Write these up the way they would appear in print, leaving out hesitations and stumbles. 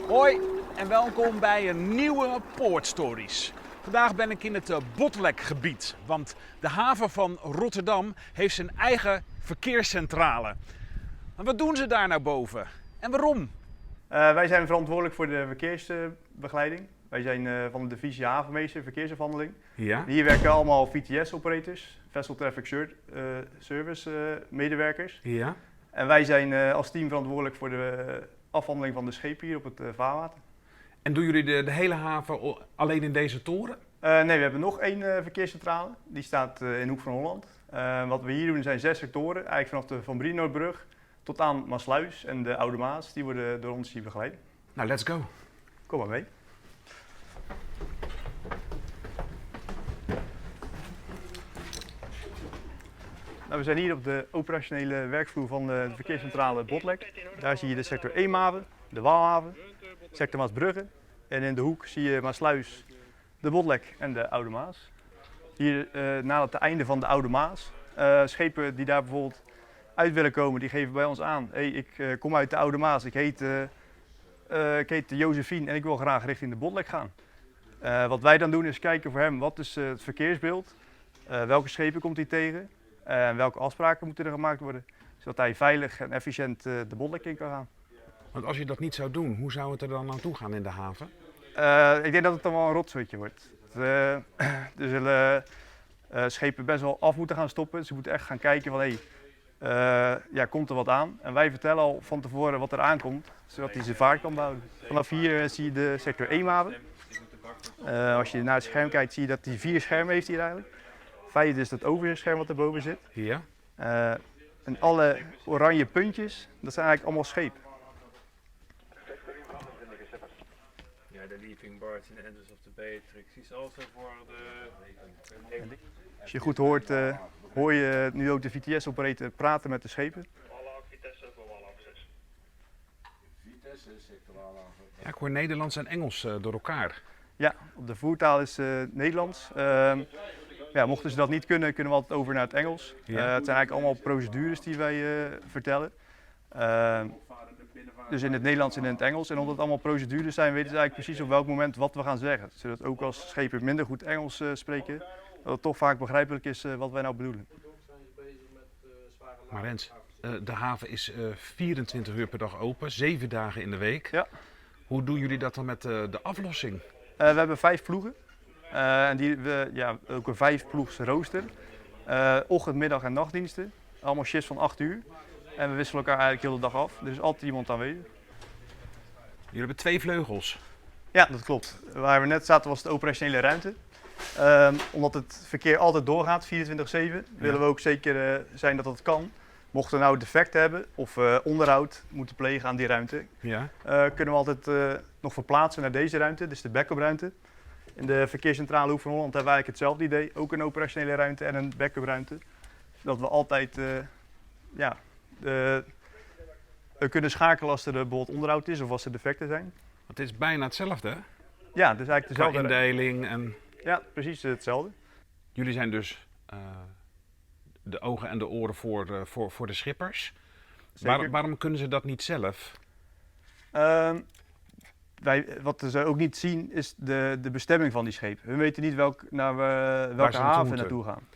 Hoi en welkom bij een nieuwe Poort Stories. Vandaag ben ik in het Botlekgebied, want de haven van Rotterdam heeft zijn eigen verkeerscentrale. Maar wat doen ze daar nou boven en waarom? Wij zijn verantwoordelijk voor de verkeersbegeleiding. Wij zijn van de divisie havenmeester verkeersafhandeling. Ja. Hier werken allemaal VTS-operators, Vessel Traffic Service medewerkers. Ja. En wij zijn als team verantwoordelijk voor de afhandeling van de schepen hier op het vaarwater. En doen jullie de hele haven alleen in deze toren? Nee, we hebben nog één verkeerscentrale. Die staat in Hoek van Holland. Wat we hier doen zijn 6 sectoren, eigenlijk vanaf de Van Brienoordbrug tot aan Maasluis en de Oude Maas. Die worden door ons hier begeleid. Nou, let's go. Kom maar mee. Nou, we zijn hier op de operationele werkvloer van de verkeerscentrale Botlek. Daar zie je de sector Eemhaven, de Waalhaven, sector Maasbrugge. En in de hoek zie je Maasluis, de Botlek en de Oude Maas. Hier na het einde van de Oude Maas. Schepen die daar bijvoorbeeld uit willen komen, die geven bij ons aan. Hey, ik kom uit de Oude Maas, ik heet Josephine en ik wil graag richting de Botlek gaan. Wat wij dan doen is kijken voor hem, wat is het verkeersbeeld? Welke schepen komt hij tegen? Welke afspraken moeten er gemaakt worden? Zodat hij veilig en efficiënt de Botlek in kan gaan. Want als je dat niet zou doen, hoe zou het er dan aan toe gaan in de haven? Ik denk dat het dan wel een rotzooitje wordt. Er zullen schepen best wel af moeten gaan stoppen. Ze moeten echt gaan kijken van, ja, komt er wat aan? En wij vertellen al van tevoren wat er aankomt, zodat hij zijn vaart kan bouwen. Vanaf hier zie je de sector Eemhaven. Als je naar het scherm kijkt, zie je dat hij 4 schermen heeft hier eigenlijk. Feit is dat overzichtsscherm wat erboven zit. Ja. En alle oranje puntjes, dat zijn eigenlijk allemaal schepen. Ja, de leaving barge in the entrance of the Beatrix is also for the... Als je goed hoort, hoor je nu ook de VTS-operator praten met de schepen. Ja, ik hoor Nederlands en Engels door elkaar. Ja, op de voertaal is Nederlands. Ja, mochten ze dat niet kunnen, kunnen we altijd over naar het Engels. Ja. Het zijn eigenlijk allemaal procedures die wij vertellen. Dus in het Nederlands en in het Engels. En omdat het allemaal procedures zijn, weten ze eigenlijk precies op welk moment wat we gaan zeggen. Zodat ook als schepen minder goed Engels spreken, dat het toch vaak begrijpelijk is wat wij nou bedoelen. Maar Rens, de haven is 24 uur per dag open, 7 dagen in de week. Ja. Hoe doen jullie dat dan met de aflossing? We hebben 5 ploegen. En ook een 5-ploegs rooster. Ochtend, middag en nachtdiensten. Allemaal shifts van 8 uur. En we wisselen elkaar eigenlijk heel de dag af. Er is altijd iemand aanwezig. Jullie hebben 2 vleugels. Ja, dat klopt. Waar we net zaten was de operationele ruimte. Omdat het verkeer altijd doorgaat, 24/7, willen we ook zeker zijn dat dat kan. Mochten we nou defecten hebben of onderhoud moeten plegen aan die ruimte, Ja. kunnen we altijd nog verplaatsen naar deze ruimte, dus de backup ruimte. In de verkeerscentrale Hoek van Holland hebben we eigenlijk hetzelfde idee. Ook een operationele ruimte en een backup ruimte. Dat we altijd we kunnen schakelen als er bijvoorbeeld onderhoud is of als er defecten zijn. Het is bijna hetzelfde, hè? Ja, het is eigenlijk Qua dezelfde. indeling en... Ja, precies hetzelfde. Jullie zijn dus de ogen en de oren voor de schippers. Waarom kunnen ze dat niet zelf? Wat ze ook niet zien is de bestemming van die schepen. We weten niet welke ze haven naartoe naartoe gaan.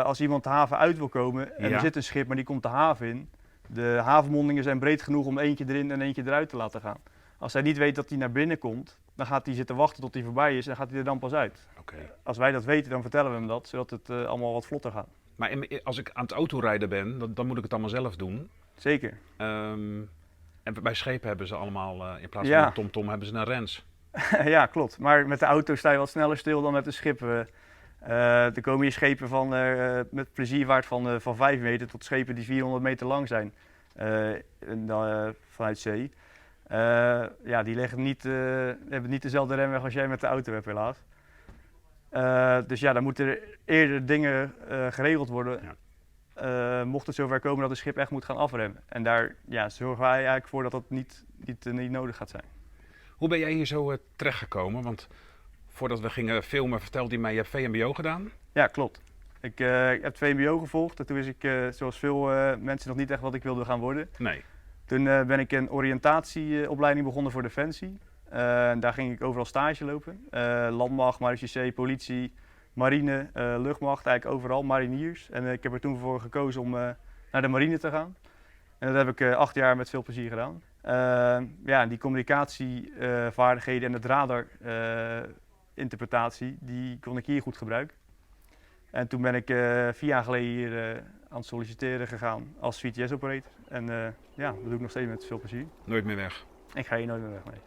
Als iemand de haven uit wil komen en Ja. er zit een schip, maar die komt de haven in. De havenmondingen zijn breed genoeg om eentje erin en eentje eruit te laten gaan. Als hij niet weet dat hij naar binnen komt, dan gaat hij zitten wachten tot hij voorbij is en gaat hij er dan pas uit. Oké. Als wij dat weten, dan vertellen we hem dat, zodat het allemaal wat vlotter gaat. Maar als ik aan het autorijden ben, dan moet ik het allemaal zelf doen. Zeker. En bij schepen hebben ze allemaal, in plaats Ja. van een TomTom, hebben ze een Rens. Ja, klopt. Maar met de auto sta je wat sneller stil dan met een schip. Er komen hier schepen van, met plezierwaard van 5 meter tot schepen die 400 meter lang zijn vanuit zee. Ja, die hebben niet dezelfde remweg als jij met de auto hebt, helaas. Dus ja, dan moeten er eerder dingen geregeld worden. Ja. Mocht het zover komen dat een schip echt moet gaan afremmen. En daar zorgen wij eigenlijk voor dat dat niet nodig gaat zijn. Hoe ben jij hier zo terechtgekomen? Want voordat we gingen filmen vertelde hij mij, je hebt VMBO gedaan. Ja, klopt. Ik heb het VMBO gevolgd en toen wist ik, zoals veel mensen, nog niet echt wat ik wilde gaan worden. Nee. Toen ben ik een oriëntatieopleiding begonnen voor Defensie. Daar ging ik overal stage lopen. Landmacht, marechaussee, politie, marine, luchtmacht, eigenlijk overal, mariniers. En ik heb er toen voor gekozen om naar de marine te gaan. En dat heb ik 8 jaar met veel plezier gedaan. Ja, die communicatievaardigheden en het radarinterpretatie, die kon ik hier goed gebruiken. En toen ben ik 4 jaar geleden hier aan het solliciteren gegaan als VTS-operator. En ja, dat doe ik nog steeds met veel plezier. Nooit meer weg. Ik ga hier nooit meer weg mee.